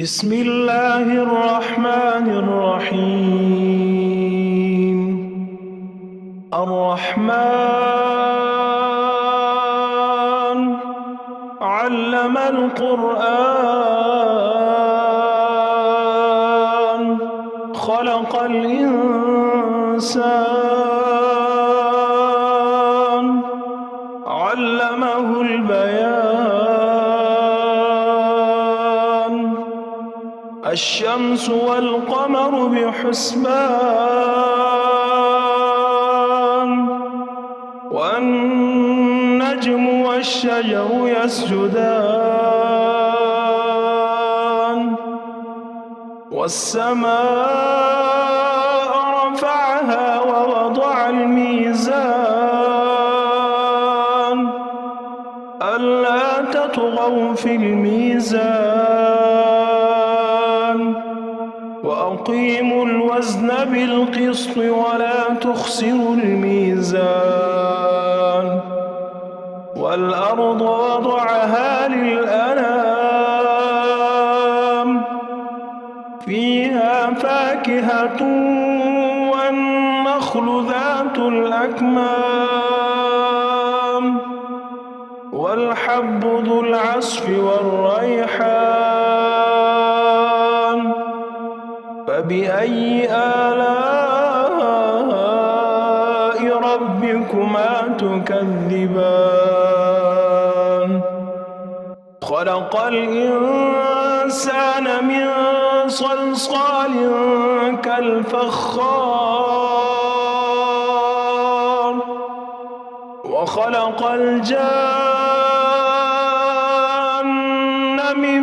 بسم الله الرحمن الرحيم. الرحمن علم القرآن خلق الإنسان علمه البيان. الشمس والقمر بحسبان والنجم والشجر يسجدان والسماء رفعها ووضع الميزان ألا تطغوا في الميزان وأقيموا الوزن بالقسط ولا تخسروا الميزان. والأرض وضعها للأنام فيها فاكهة والنخل ذات الأكمام والحب ذو العصف والريحان. فبأي آلاء ربكما تكذبان؟ خلق الإنسان من صلصال كالفخار وخلق الجان من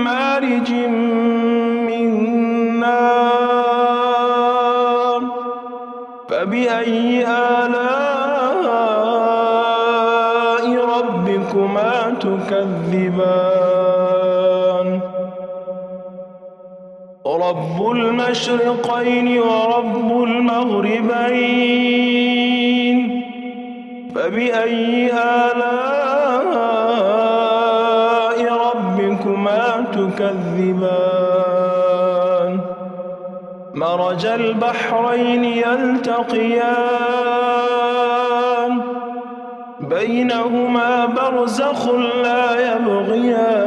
مارج من نار. فبأي آلاء ربكما تكذبان؟ رب المشرقين ورب المغربين. فبأي آلاء ربكما تكذبان؟ مرج البحرين يلتقيان بينهما برزخ لا يبغيان.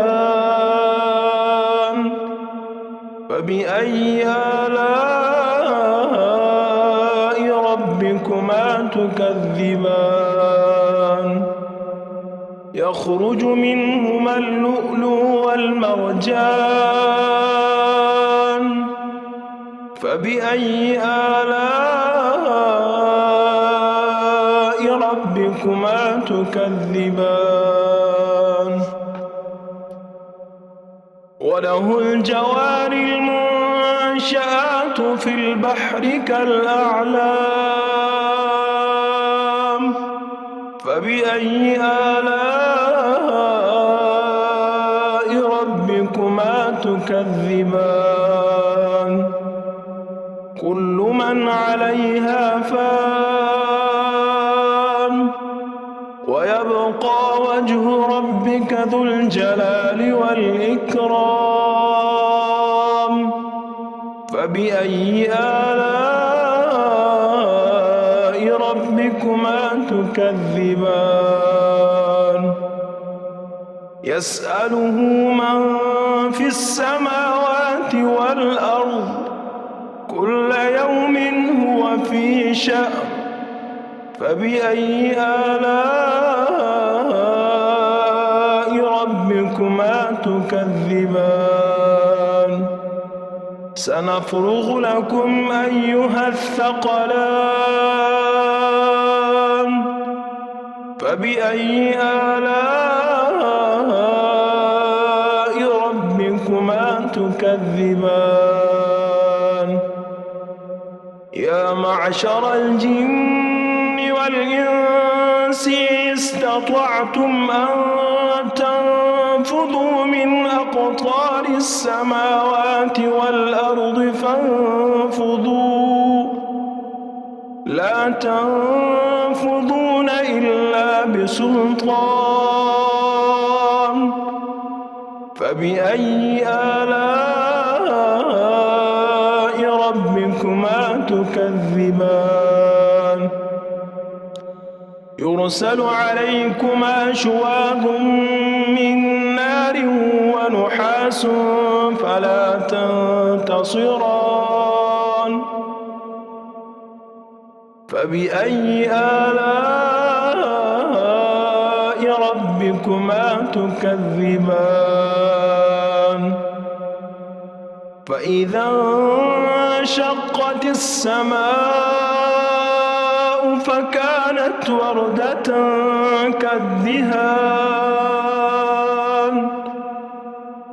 فبأي آلاء ربكما تكذبان؟ يخرج منهما اللؤلؤ والمرجان. فبأي آلاء ربكما تكذبان؟ وله الجوار المنشآت في البحر كالأعلام. فبأي آلاء ربكما تكذبان؟ كل من عليها فان ويبقى وجه ربك ذو الجلال والإكرام. فبأي آلاء ربكما تكذبان؟ يسأله من في السماوات والأرض كل يوم هو في شأن. فبأي آلاء ربكما تكذبان؟ سنفرغ لكم أيها الثقلان. فبأي آلاء ربكما تكذبان؟ يا معشر الجن والإنس استطعتم أن تنفذوا من أقطار السماوات والأرض فانفذوا لا تنفذون إلا بسلطان. فبأي آلاء تكذبان يرسل عليكما شواظ من نار ونحاس فلا تنتصران فبأي آلاء ربكما تكذبان فإذا انشقت السماء فكانت وردة كالدهان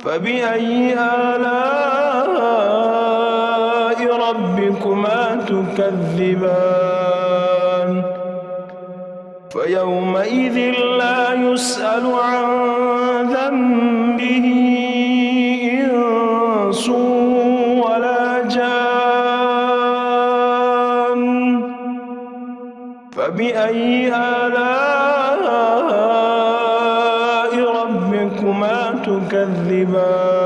فبأي آلاء ربكما تكذبان فيومئذ لا يسأل عن ذنبه إنس ولا جان فبأي آلاء ربكما تكذبان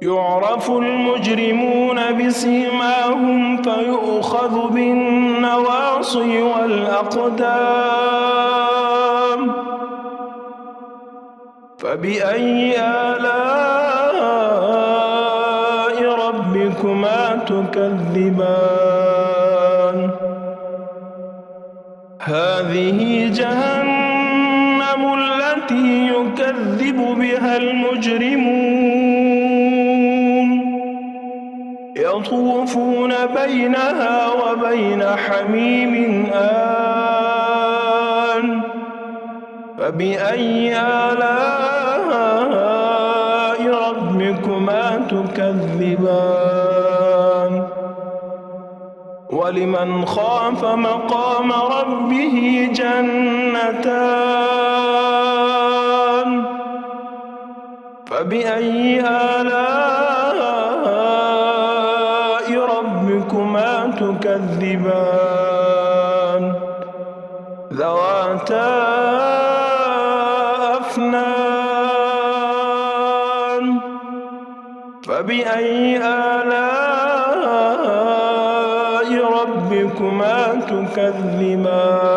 يعرف المجرمون بسيماهم فيؤخذ بالنواصي والأقدام فبأي آلاء ربكما تكذبان هذه جهنم التي يكذب بها المجرمون يطوفون بينها وبين حميم آن فبأي آلاء ربكما تكذبان ولمن خاف مقام ربه جنتان فبأي آلاء ربكما تكذبان ذواتا أفنان فبأي آلاء ربكما تكذبان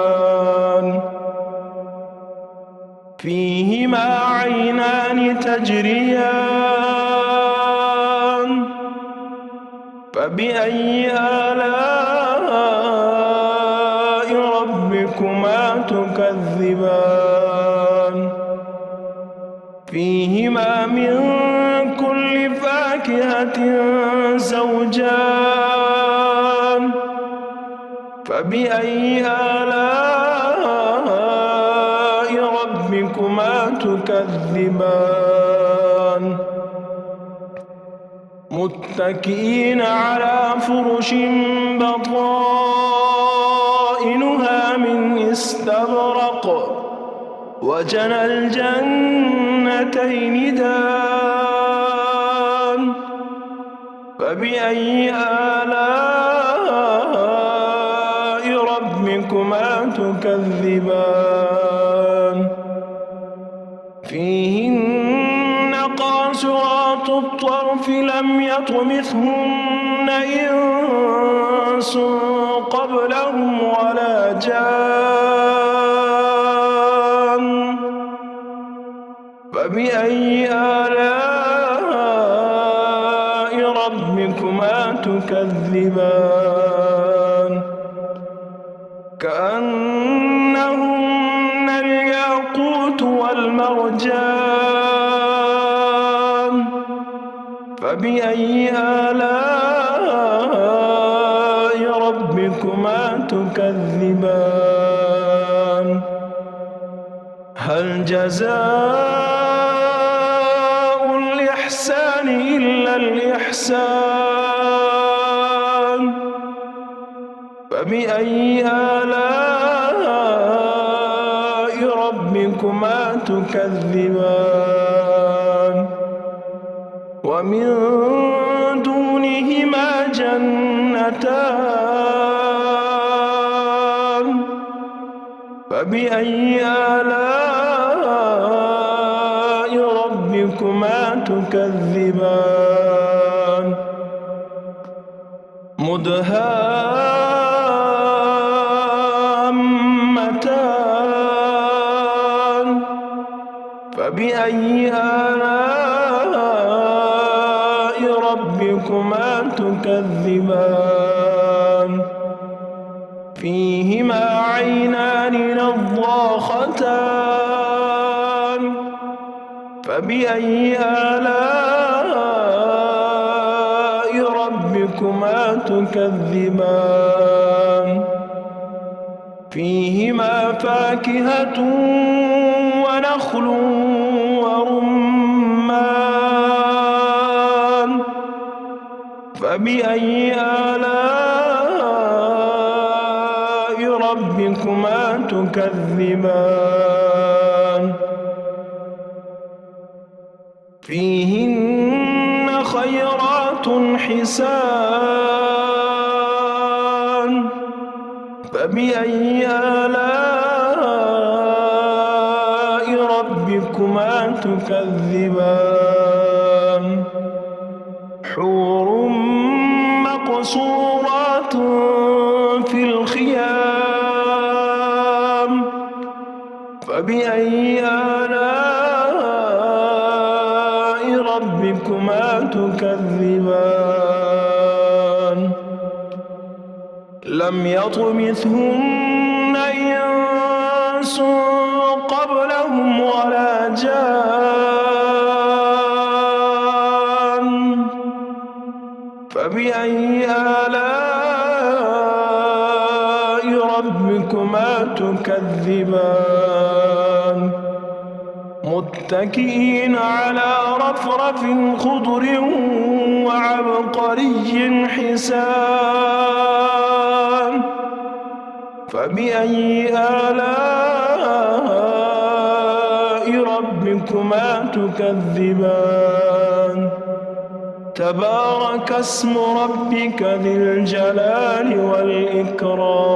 فيهما عينان تجريان فبأي آلاء ربكما تكذبان فيهما من كل فاكهة زوجان فبأي آلاء ربكما تكذبان متكئين على فرش بطائنها من استبرق وجنى الجنتين دان فبأي آلاء ربكما تكذبان فيهن قاصرات الطرف لم يطمثهن إنس قبلهم ولا جان فبأي آلاء ربكما تكذبان كأنهن الياقوت والمرجان فبأي آلاء ربكما تكذبان هل جزاء الإحسان إلا الإحسان فبأي آلاء ربكما تكذبان ومن دونهما جنتان فبأي آلاء ربكما تكذبان مدهامتان فبأي آلاء ربكما تكذبان فيهما عينان نضاختان فبأي آلاء ربكما تكذبان فيهما فاكهة ونخل ورمان فبأي آلاء ربكما تكذبان فيهن خيرات حسان فبأي آلاء ربكما تكذبان حور مقصورات في الخيام فبأي آلاء ربكما تكذبان لم يطمثهن إنس قبلهم ولا جان فبأي آلاء ربكما تكذبان متكئين على رفرف خضر وعبقري حسان فبأي آلاء ربكما تكذبان تبارك اسم ربك ذي الجلال والإكرام